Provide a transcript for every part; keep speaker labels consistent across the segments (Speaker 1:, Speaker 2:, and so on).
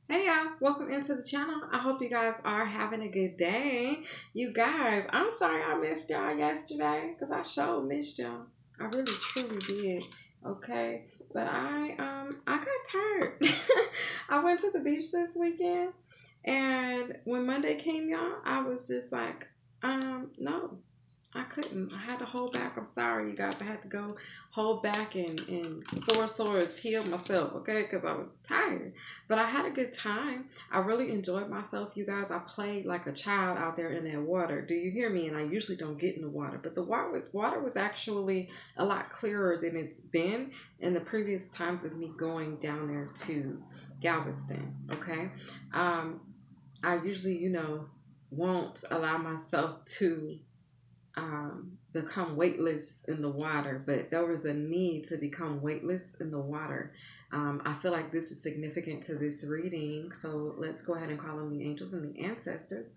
Speaker 1: Hey y'all, welcome into the channel. I hope you guys are having a good day. You guys, I'm sorry I missed y'all yesterday because I sure missed y'all. I really truly did. Okay. But I got tired. I went to the beach this weekend and when Monday came, y'all, I was just like, no. I couldn't. I had to hold back. I'm sorry, you guys. I had to go hold back and four swords heal myself, okay? Because I was tired. But I had a good time. I really enjoyed myself, you guys. I played like a child out there in that water. Do you hear me? And I usually don't get in the water. But the water was actually a lot clearer than it's been in the previous times of me going down there to Galveston, okay? Um, I usually, won't allow myself to become weightless in the water, but there was a need to become weightless in the water. I feel like this is significant to this reading, so let's go ahead and call on the angels and the ancestors,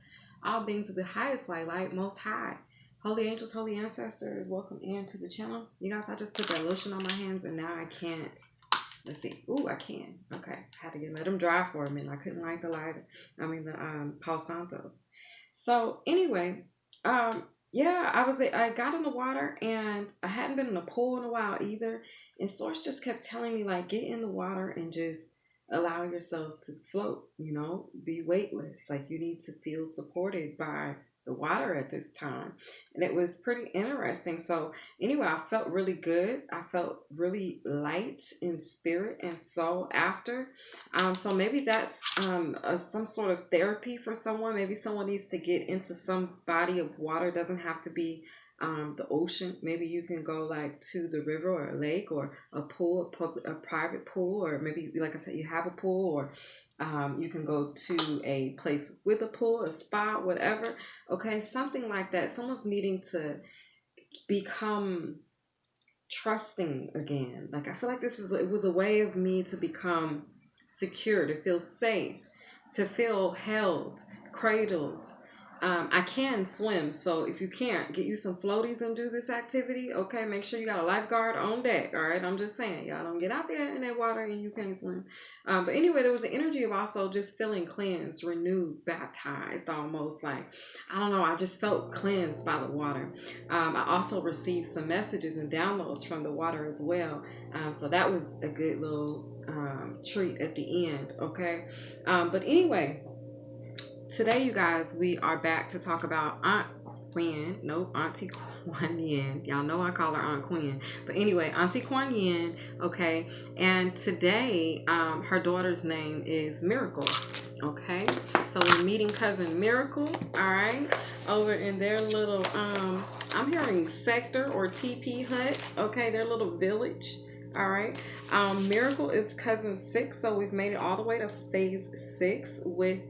Speaker 1: all beings of the highest white light, most high. Holy angels, holy ancestors, welcome into the channel. You guys, I just put that lotion on my hands and now I can't. Let's see. Ooh, I can. Okay, had to let them dry for a minute. I couldn't light the light. The Palo Santo. So anyway, yeah, I got in the water and I hadn't been in a pool in a while either. And Source just kept telling me like get in the water and just allow yourself to float, be weightless. Like you need to feel supported by the water at this time. And it was pretty interesting. So anyway, I felt really good. I felt really light in spirit and soul after. So maybe that's some sort of therapy for someone. Maybe someone needs to get into some body of water. It doesn't have to be the ocean. Maybe you can go like to the river or a lake or a pool, a private pool, or maybe like I said, you have a pool, or you can go to a place with a pool, a spa, whatever. Okay, something like that. Someone's needing to become trusting again. Like I feel like it was a way of me to become secure, to feel safe, to feel held, cradled. I can swim, so if you can't, get you some floaties and do this activity. Okay, make sure you got a lifeguard on deck. All right, I'm just saying, y'all don't get out there in that water and you can't swim. But anyway, there was an energy of also just feeling cleansed, renewed, baptized, almost like I don't know. I just felt cleansed by the water. I also received some messages and downloads from the water as well. So that was a good little treat at the end. Okay. But anyway, today, you guys, we are back to talk about Aunt Quinn. No, Auntie Kuan Yin. Y'all know I call her Aunt Quinn. But anyway, Auntie Kuan Yin. Okay. And today, her daughter's name is Miracle. Okay. So we're meeting cousin Miracle. All right. Over in their little, I'm hearing sector or TP hut. Okay. Their little village. All right. Miracle is cousin 6. So we've made it all the way to phase 6 with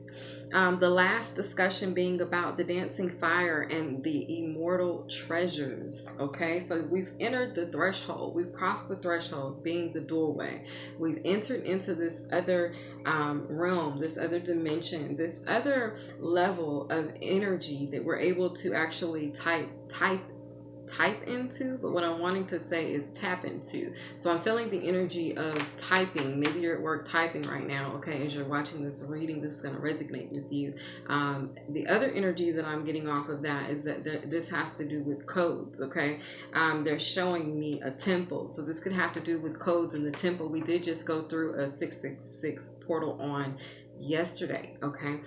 Speaker 1: the last discussion being about the dancing fire and the immortal treasures. Okay, so we've entered the threshold. We've crossed the threshold, being the doorway. We've entered into this other realm, this other dimension, this other level of energy that we're able to actually type into, but what I'm wanting to say is tap into. So I'm feeling the energy of typing. Maybe you're at work typing right now. Okay, as you're watching this reading, this is going to resonate with you. The other energy that I'm getting off of that is that this has to do with codes. Okay, they're showing me a temple, so this could have to do with codes in the temple. We did just go through a 666 portal on yesterday. Okay,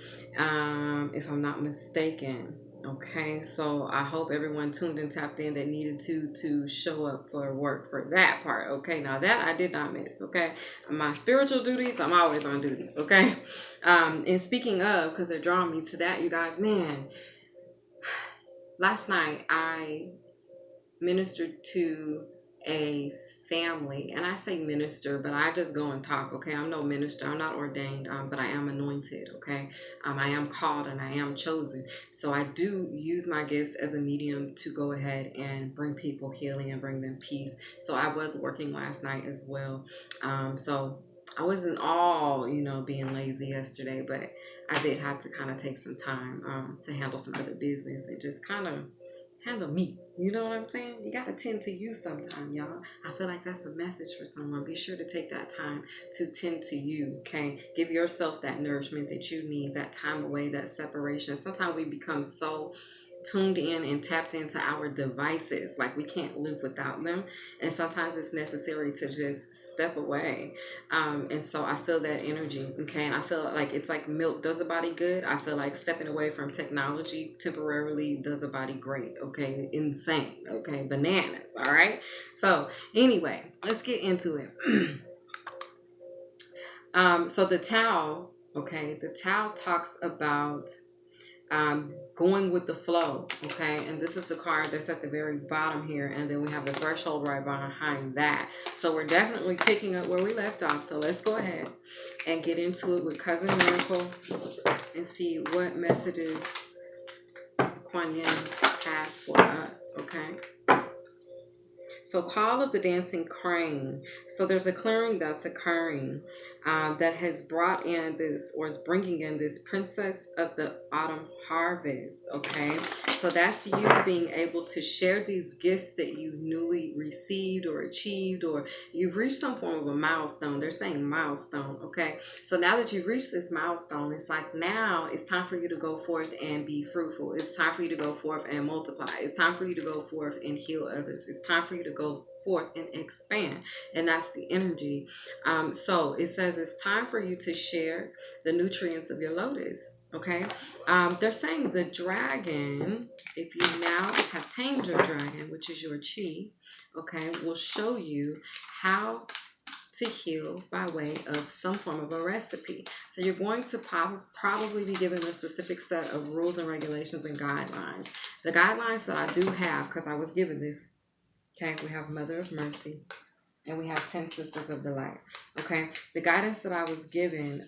Speaker 1: if I'm not mistaken. Okay, so I hope everyone tuned and tapped in that needed to show up for work for that part. Okay, now that I did not miss. Okay, my spiritual duties, I'm always on duty. Okay, and speaking of, because they're drawing me to that, you guys, man, last night I ministered to a family, and I say minister, but I just go and talk. Okay, I'm no minister, I'm not ordained, but I am anointed. Okay, I am called and I am chosen, so I do use my gifts as a medium to go ahead and bring people healing and bring them peace. So I was working last night as well, so I wasn't all being lazy yesterday, but I did have to kind of take some time to handle some other business and just kind of handle me. You know what I'm saying? You got to tend to you sometime, y'all. I feel like that's a message for someone. Be sure to take that time to tend to you, okay? Give yourself that nourishment that you need, that time away, that separation. Sometimes we become so tuned in and tapped into our devices like we can't live without them, and sometimes it's necessary to just step away. And so I feel that energy, okay? And I feel like it's like milk does a body good. I feel like stepping away from technology temporarily does a body great, okay? Insane, okay? Bananas, all right? So anyway, let's get into it. So the Tao, okay? The Tao talks about going with the flow, okay? And this is the card that's at the very bottom here, and then we have the threshold right behind that. So we're definitely picking up where we left off. So let's go ahead and get into it with Cousin Miracle and see what messages Kuan Yin has for us, okay? So call of the dancing crane. So there's a clearing that's occurring that has brought in this, or is bringing in this princess of the autumn harvest, okay? So that's you being able to share these gifts that you newly received or achieved, or you've reached some form of a milestone. They're saying milestone, okay? So now that you've reached this milestone, it's like now it's time for you to go forth and be fruitful. It's time for you to go forth and multiply. It's time for you to go forth and heal others. It's time for you to go forth and expand. And that's the energy. So it says it's time for you to share the nutrients of your lotus. Okay. They're saying the dragon, if you now have tamed your dragon, which is your chi, okay, will show you how to heal by way of some form of a recipe. So you're going to probably be given a specific set of rules and regulations and guidelines. The guidelines that I do have, because I was given this, okay, we have Mother of Mercy and we have 10 Sisters of the Light. Okay, the guidance that I was given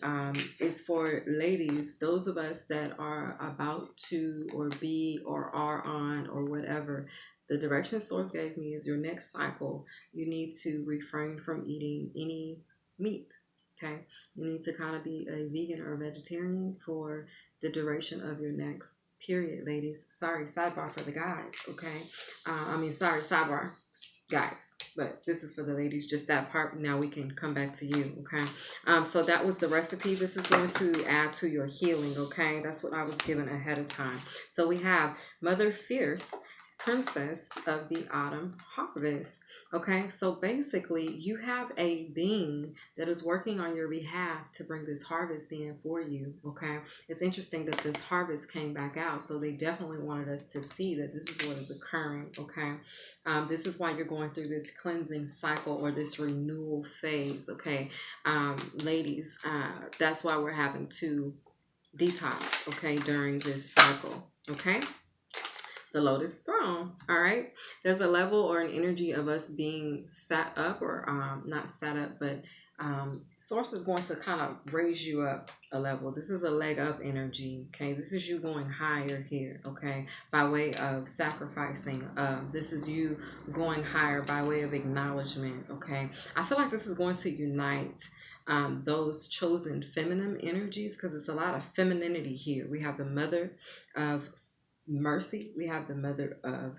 Speaker 1: is for ladies, those of us that are about to or be or are on or whatever. The direction Source gave me is your next cycle, you need to refrain from eating any meat. Okay, you need to kind of be a vegan or a vegetarian for the duration of your next period, ladies. Sorry, sidebar for the guys. Okay, sorry, sidebar, guys, but this is for the ladies, just that part. Now we can come back to you, okay? So that was the recipe. This is going to add to your healing, okay? That's what I was given ahead of time. So we have Mother Fierce, Princess of the Autumn Harvest. Okay, so basically you have a being that is working on your behalf to bring this harvest in for you. Okay, it's interesting that this harvest came back out, so they definitely wanted us to see that this is what is occurring. Okay, this is why you're going through this cleansing cycle or this renewal phase. Okay, ladies, that's why we're having to detox, okay, during this cycle. Okay, the Lotus Throne. All right, there's a level or an energy of us being set up, or not set up, but Source is going to kind of raise you up a level. This is a leg up energy. Okay, this is you going higher here. Okay, by way of sacrificing. This is you going higher by way of acknowledgement. Okay, I feel like this is going to unite those chosen feminine energies, because it's a lot of femininity here. We have the Mother of Mercy, we have the Mother of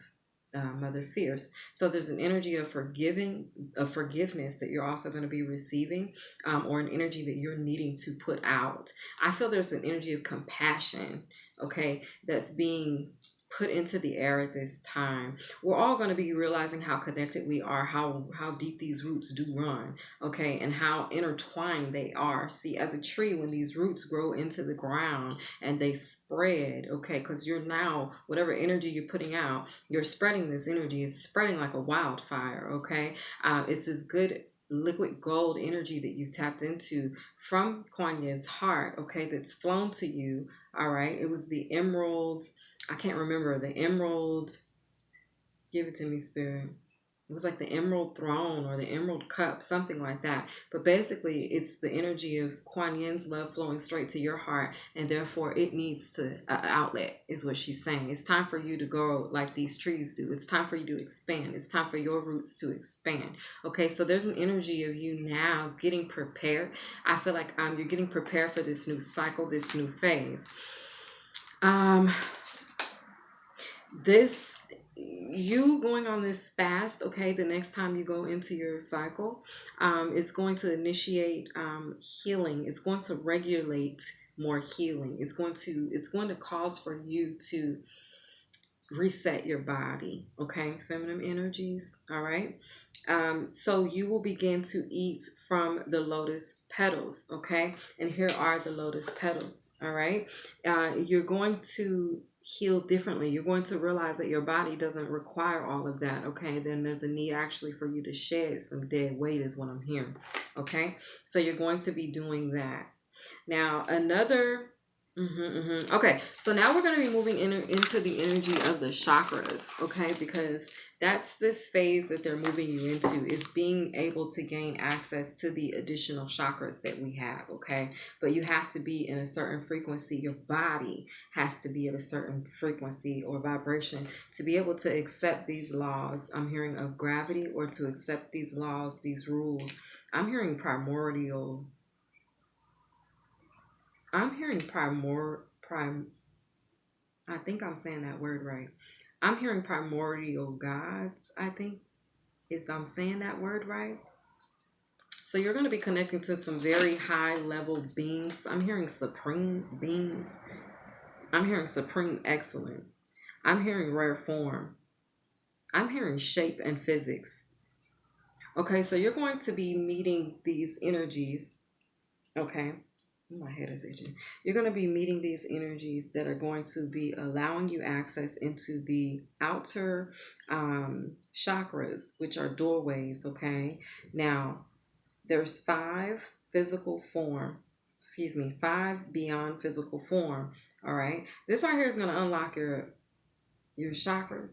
Speaker 1: Mother Fierce. So there's an energy of forgiveness that you're also going to be receiving, or an energy that you're needing to put out. I feel there's an energy of compassion, okay, that's being put into the air at this time. We're all going to be realizing how connected we are, how deep these roots do run, okay, and how intertwined they are. See, as a tree, when these roots grow into the ground and they spread, okay, because you're now, whatever energy you're putting out, you're spreading this energy. It's spreading like a wildfire, okay? It's this good liquid gold energy that you tapped into from Kuan Yin's heart, okay, that's flown to you. All right, it was the emerald, I can't remember, the emerald, give it to me, Spirit. It was like the emerald throne or the emerald cup, something like that. But basically, it's the energy of Kuan Yin's love flowing straight to your heart, and therefore it needs to outlet, is what she's saying. It's time for you to grow like these trees do. It's time for you to expand. It's time for your roots to expand. Okay, so there's an energy of you now getting prepared. I feel like you're getting prepared for this new cycle, this new phase. This you going on this fast, okay, the next time you go into your cycle, it's going to initiate healing. It's going to regulate more healing. It's going to cause for you to reset your body, okay, feminine energies, all right. So you will begin to eat from the lotus petals, okay, and here are the lotus petals, all right. You're going to heal differently. You're going to realize that your body doesn't require all of that, okay. Then there's a need actually for you to shed some dead weight is what I'm hearing, okay. So you're going to be doing that. Now, another. Okay, so now we're going to be moving into the energy of the chakras, okay? Because that's this phase that they're moving you into, is being able to gain access to the additional chakras that we have, okay? But you have to be in a certain frequency. Your body has to be at a certain frequency or vibration to be able to accept these laws. I'm hearing of gravity, or to accept these laws, these rules. I'm hearing primordial. I'm hearing I think I'm saying that word right. I'm hearing primordial gods, I think, if I'm saying that word right. So you're going to be connecting to some very high level beings. I'm hearing supreme beings. I'm hearing supreme excellence. I'm hearing rare form. I'm hearing shape and physics. Okay, so you're going to be meeting these energies. Okay. My head is itching. You're going to be meeting these energies that are going to be allowing you access into the outer chakras, which are doorways. Okay. Now, there's five beyond physical form. All right. This right here is going to unlock your chakras,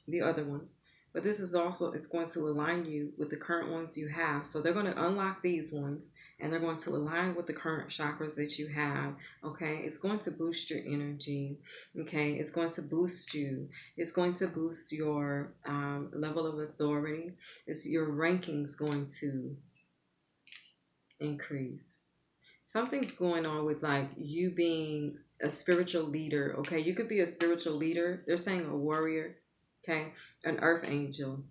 Speaker 1: the other ones. But this is also, it's going to align you with the current ones you have. So they're going to unlock these ones, and they're going to align with the current chakras that you have. Okay. It's going to boost your energy. Okay. It's going to boost you. It's going to boost your level of authority. Your ranking's going to increase. Something's going on with like you being a spiritual leader. Okay. You could be a spiritual leader. They're saying a warrior. Okay, an earth angel,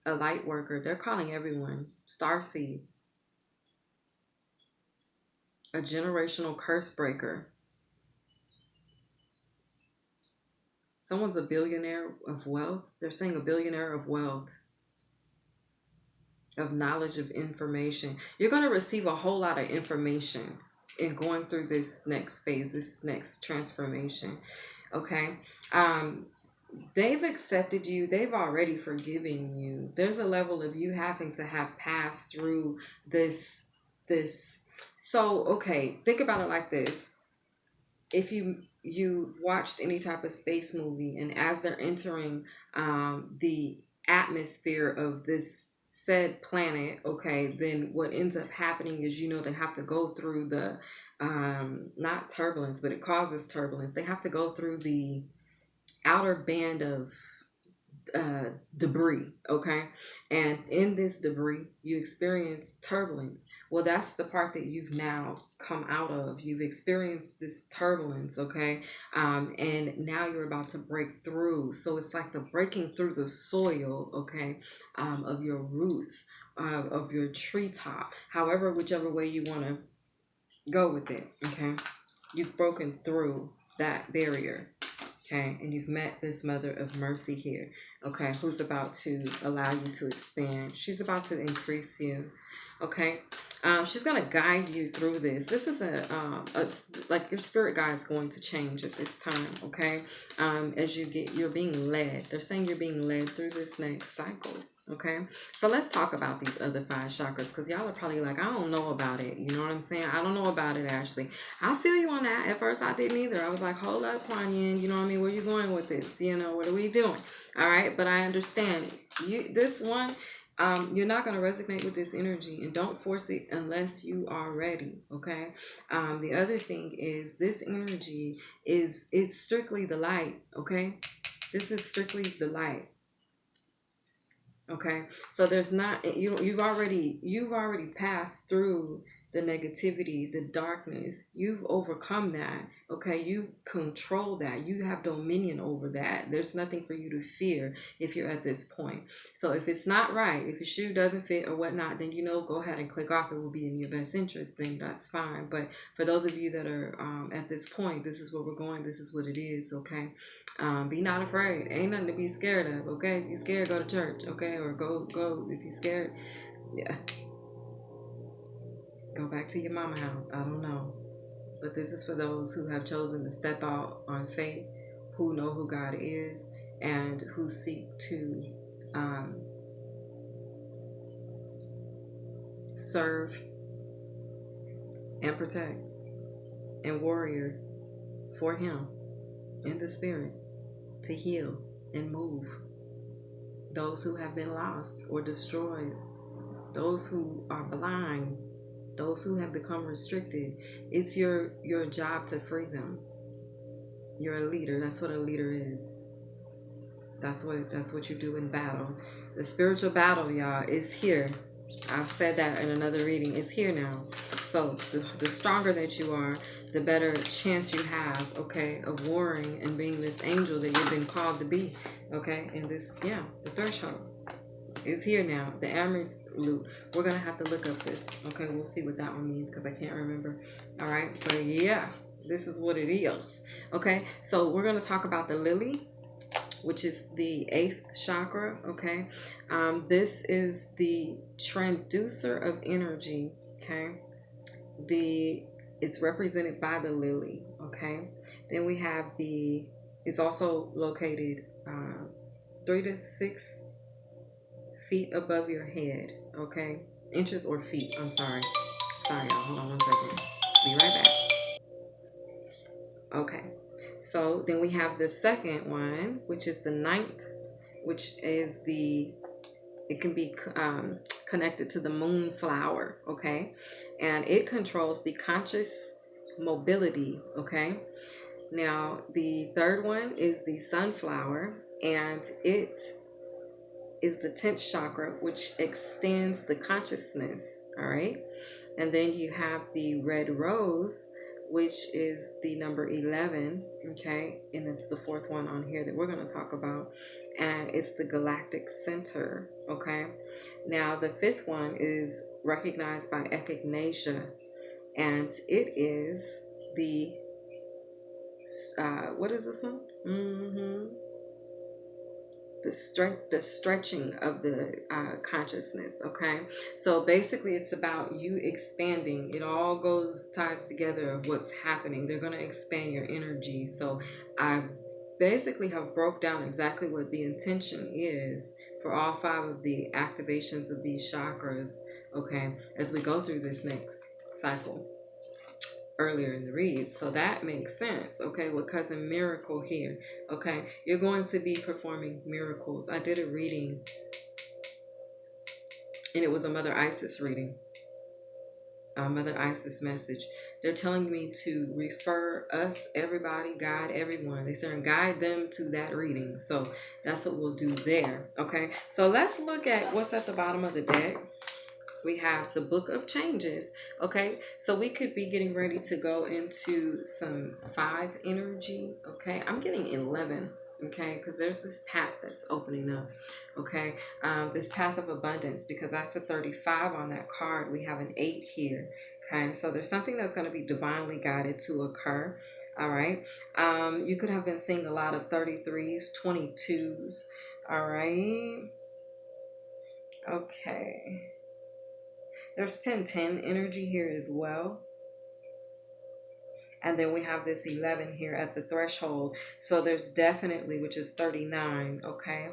Speaker 1: a light worker. They're calling everyone. Starseed, a generational curse breaker. Someone's a billionaire of wealth. They're saying a billionaire of wealth, of knowledge, of information. You're going to receive a whole lot of information in going through this next phase, this next transformation. Okay. They've accepted you. They've already forgiven you. There's a level of you having to have passed through this. So, okay, think about it like this. If you watched any type of space movie, and as they're entering the atmosphere of this said planet, okay, then what ends up happening is, they have to go through the not turbulence, but it causes turbulence. They have to go through the outer band of debris, okay? And in this debris, you experience turbulence. Well, that's the part that you've now come out of. You've experienced this turbulence, okay? And now you're about to break through. So it's like the breaking through the soil, okay, of your roots, of your treetop, however, whichever way you want to go with it, okay? You've broken through that barrier. Okay, and you've met this mother of mercy here, okay, who's about to allow you to expand. She's about to increase you, okay. She's going to guide you through this. This is like your spirit guide's going to change at this time, okay. As you're being led. They're saying you're being led through this next cycle. Okay, so let's talk about these other 5 chakras, because y'all are probably like, I don't know about it. You know what I'm saying? I don't know about it, Ashley. I feel you on that. At first, I didn't either. I was like, hold up, Kuan, you know what I mean? Where you going with this? What are we doing? All right, but I understand. This one, you're not going to resonate with this energy, and don't force it unless you are ready, okay? The other thing is this energy it's strictly the light, okay? This is strictly the light. Okay, so there's not you've already passed through the negativity, the darkness. You've overcome that. Okay, you control that. You have dominion over that. There's nothing for you to fear if you're at this point. So if it's not right, if your shoe doesn't fit or whatnot, then go ahead and click off. It will be in your best interest. Then that's fine. But for those of you that are at this point, this is where we're going. This is what it is. Okay, be not afraid. Ain't nothing to be scared of. Okay, if you're scared, go to church. Okay, or go. If you're scared, yeah, go back to your mama house. I don't know. But this is for those who have chosen to step out on faith, who know who God is, and who seek to serve and protect and warrior for Him in the spirit to heal and move those who have been lost or destroyed, those who are blind, those who have become restricted. It's your job to free them. You're a leader. That's what a leader is. That's what you do in battle. The spiritual battle, y'all, is here. I've said that in another reading. It's here now. So the stronger that you are, the better chance you have, okay, of warring and being this angel that you've been called to be, okay? And this, the threshold is here now. The Amherst loop. We're going to have to look up this, okay? We'll see what that one means because I can't remember. All right? But yeah, this is what it is, okay? So we're going to talk about the lily, which is the 8th chakra, okay? This is the transducer of energy, okay? It's represented by the lily, okay? Then we have it's also located 3 to 6 feet above your head, okay? Inches or feet, I'm sorry. Sorry, y'all, hold on one second. Be right back. Okay, so then we have the second one, which is the 9th, which is it can be connected to the moonflower, okay? And it controls the conscious mobility, okay? Now, the third one is the sunflower, and it is the 10th chakra, which extends the consciousness, all right? And then you have the red rose, which is the number 11, okay? And it's the 4th one on here that we're going to talk about. And it's the galactic center, okay? Now, the 5th one is recognized by echinacea, and it is the, what is this one? The stretching of the consciousness, okay? So basically it's about you expanding. It all ties together of what's happening. They're going to expand your energy. So I basically have broke down exactly what the intention is for all 5 of the activations of these chakras, okay, as we go through this next cycle earlier in the read. So that makes sense, okay, with Cousin Miracle here, okay? You're going to be performing miracles. I did a reading, and it was a Mother Isis reading, a Mother Isis message. They're telling me to refer us, everybody, guide everyone. They said guide them to that reading. So that's what we'll do there, okay? So let's look at what's at the bottom of the deck. We have the Book of Changes, okay? So we could be getting ready to go into some 5 energy, okay? I'm getting 11, okay? Because there's this path that's opening up, okay? This path of abundance, because that's a 35 on that card. We have an 8 here, okay? So there's something that's going to be divinely guided to occur, all right? You could have been seeing a lot of 33s, 22s, all right? Okay. There's 1010 energy here as well. And then we have this 11 here at the threshold. So there's definitely, which is 39, okay?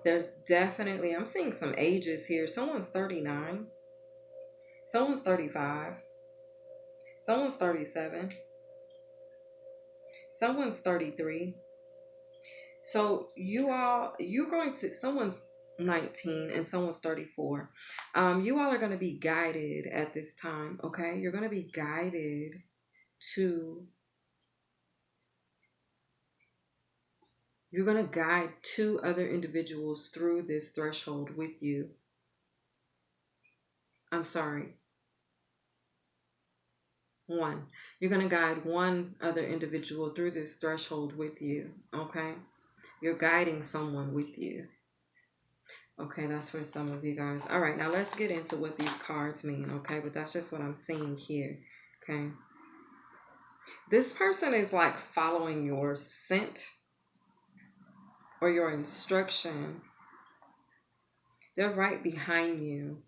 Speaker 1: There's definitely, I'm seeing some ages here. Someone's 39. Someone's 35. Someone's 37. Someone's 33. So someone's 19 and someone's 34. You all are going to be guided at this time, okay? You're going to be guided you're going to guide 2 other individuals through this threshold with you. I'm sorry. One. You're going to guide one other individual through this threshold with you. Okay? You're guiding someone with you. Okay, that's for some of you guys. All right, now let's get into what these cards mean. Okay, but that's just what I'm seeing here. Okay. This person is like following your scent or your instruction. They're right behind you.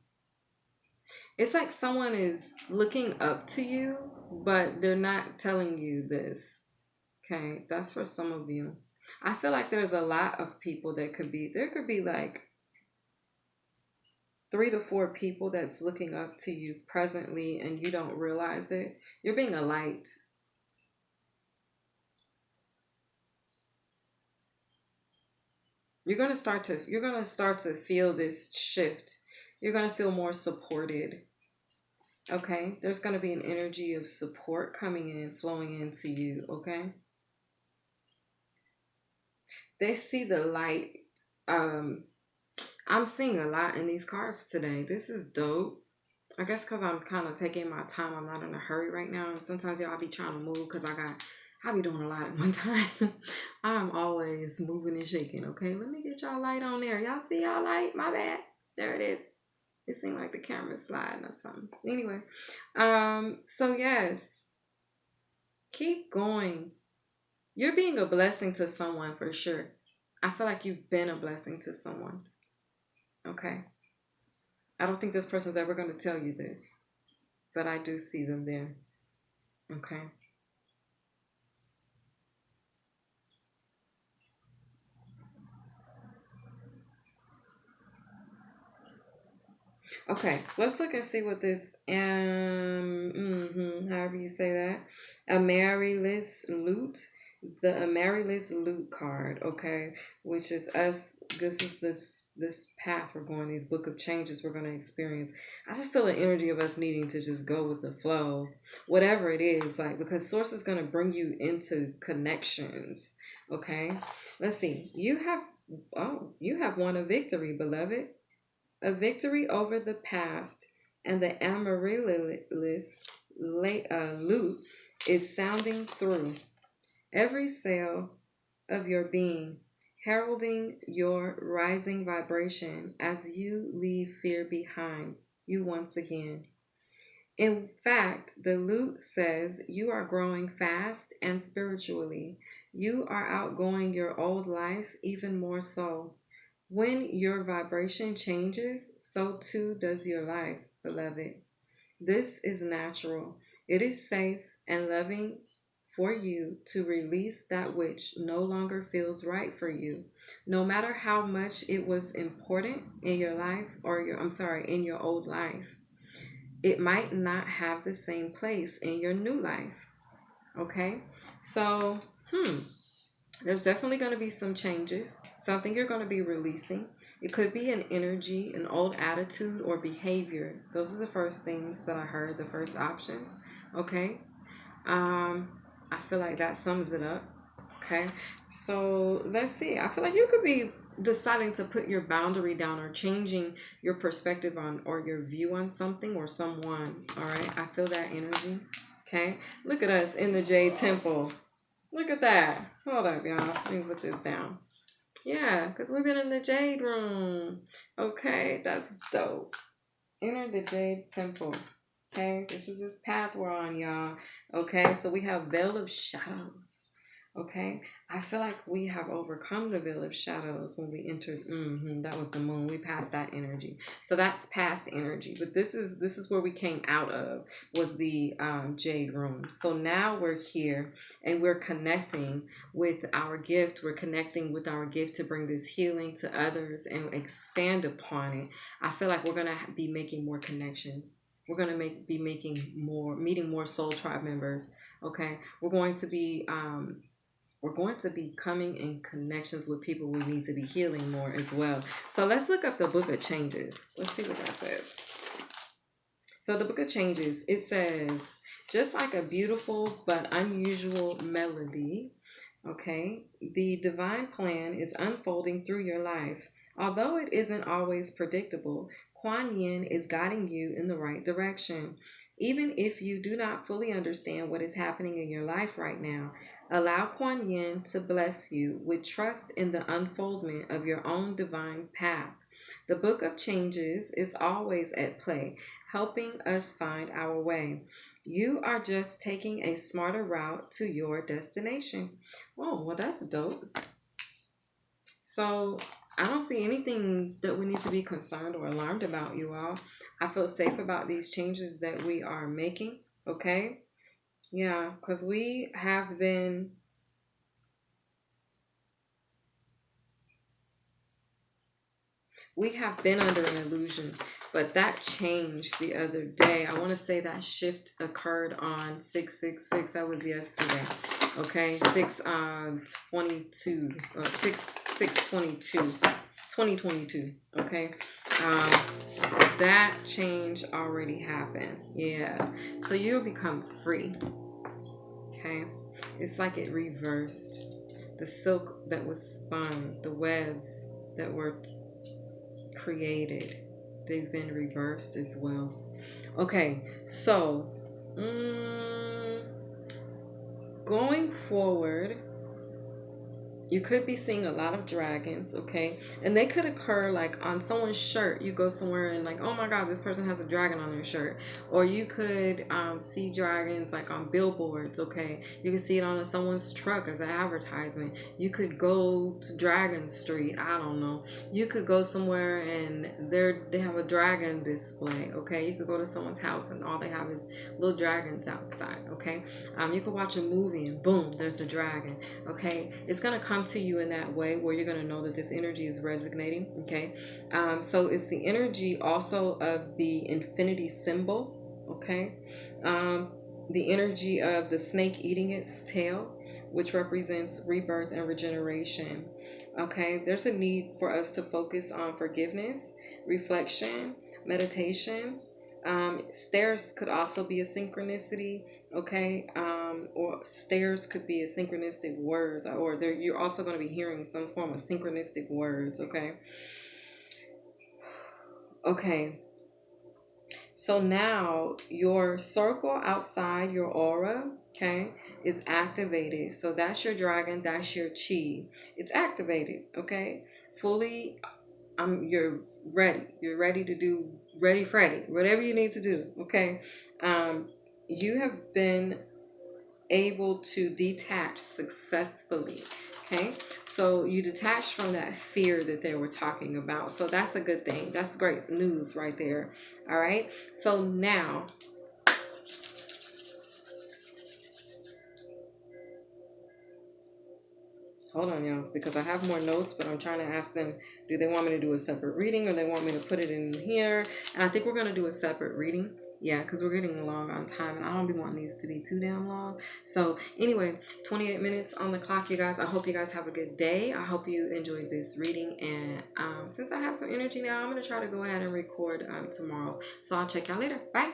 Speaker 1: It's like someone is looking up to you, but they're not telling you this. Okay, that's for some of you. I feel like there's a lot of people that there could be like 3 to 4 people that's looking up to you presently and you don't realize it. You're being a light. You're gonna start to feel this shift. You're gonna feel more supported. Okay, there's gonna be an energy of support coming in, flowing into you. Okay, they see the light. I'm seeing a lot in these cards today. This is dope. I guess because I'm kind of taking my time. I'm not in a hurry right now. And sometimes y'all be trying to move because I be doing a lot at one time. I'm always moving and shaking. Okay, let me get y'all light on there. Y'all see y'all light? My bad. There it is. It seemed like the camera's sliding or something. Anyway, so yes, keep going. You're being a blessing to someone for sure. I feel like you've been a blessing to someone. Okay. I don't think this person's ever going to tell you this, but I do see them there. Okay. Okay, let's look and see what this however you say that. Amaryllis Loot. The Amaryllis Loot card, okay, which is us. This is this path we're going, these book of changes we're gonna experience. I just feel the energy of us needing to just go with the flow. Whatever it is, like because source is gonna bring you into connections. Okay. Let's see. You have won a victory, beloved. A victory over the past, and the amaryllis loot is sounding through every cell of your being, heralding your rising vibration as you leave fear behind you once again. In fact, the lute says you are growing fast and spiritually. You are outgoing your old life even more so. When your vibration changes, so too does your life, beloved. This is natural. It is safe and loving for you to release that which no longer feels right for you, no matter how much it was important in your life in your old life. It might not have the same place in your new life. Okay? So, there's definitely going to be some changes, something you're going to be releasing. It could be an energy, an old attitude, or behavior. Those are the first things that I heard, the first options. Okay. I feel like that sums it up. Okay. So let's see. I feel like you could be deciding to put your boundary down or changing your perspective on or your view on something or someone. All right. I feel that energy. Okay. Look at us in the Jade Temple. Look at that. Hold up, y'all. Let me put this down. Yeah, because we've been in the Jade Room. Okay, that's dope. Enter the Jade Temple. Okay, this is this path we're on, y'all. Okay, so we have Veil of Shadows. Okay, I feel like we have overcome the Veil of Shadows when we entered. That was the moon. We passed that energy, so that's past energy. But this is where we came out of, was the Jade Room. So now we're here and we're connecting with our gift. We're connecting with our gift to bring this healing to others and expand upon it. I feel like we're gonna be making more connections. We're gonna be meeting more soul tribe members. Okay, we're going to be coming in connections with people we need to be healing more as well. So let's look up the Book of Changes. Let's see what that says. So the Book of Changes, it says, just like a beautiful but unusual melody, okay, the divine plan is unfolding through your life. Although it isn't always predictable, Kuan Yin is guiding you in the right direction. Even if you do not fully understand what is happening in your life right now, allow Kuan Yin to bless you with trust in the unfoldment of your own divine path. The Book of Changes is always at play, helping us find our way. You are just taking a smarter route to your destination. Oh, well, that's dope. So, I don't see anything that we need to be concerned or alarmed about, you all. I feel safe about these changes that we are making, okay? Yeah, because we have been under an illusion, but that changed the other day. I want to say that shift occurred on 666. That was yesterday. Okay, 6/22 or 6/6/22, 2022. Okay, um, that change already happened. Yeah, so you'll become free. Okay, it's like it reversed. The silk that was spun, the webs that were created, they've been reversed as well. Okay, so going forward, you could be seeing a lot of dragons, okay? And they could occur like on someone's shirt. You go somewhere and like, oh my God, this person has a dragon on their shirt. Or you could see dragons like on billboards, okay? You can see it on someone's truck as an advertisement. You could go to Dragon Street, I don't know. You could go somewhere and they have a dragon display, okay? You could go to someone's house and all they have is little dragons outside, okay? You could watch a movie and boom, there's a dragon, okay? It's gonna come to you in that way where you're going to know that this energy is resonating, okay? So it's the energy also of the infinity symbol, okay? The energy of the snake eating its tail, which represents rebirth and regeneration, okay? There's a need for us to focus on forgiveness, reflection, meditation. Stairs could also be a synchronicity, okay? Or stairs could be a synchronistic words, or you're also going to be hearing some form of synchronistic words, okay? Okay. So now your circle outside your aura, okay, is activated. So that's your dragon, that's your chi. It's activated, okay? Fully, you're ready. You're ready to do Freddy, whatever you need to do, okay? You have been able to detach successfully, okay? So you detached from that fear that they were talking about. So that's a good thing. That's great news right there. All right. So now, hold on, y'all, because I have more notes, but I'm trying to ask them, do they want me to do a separate reading or they want me to put it in here? And I think we're going to do a separate reading. Yeah, because we're getting along on time, and I don't be wanting these to be too damn long. So anyway, 28 minutes on the clock, you guys. I hope you guys have a good day. I hope you enjoyed this reading, and since I have some energy now, I'm going to try to go ahead and record tomorrow's. So I'll check y'all later. Bye.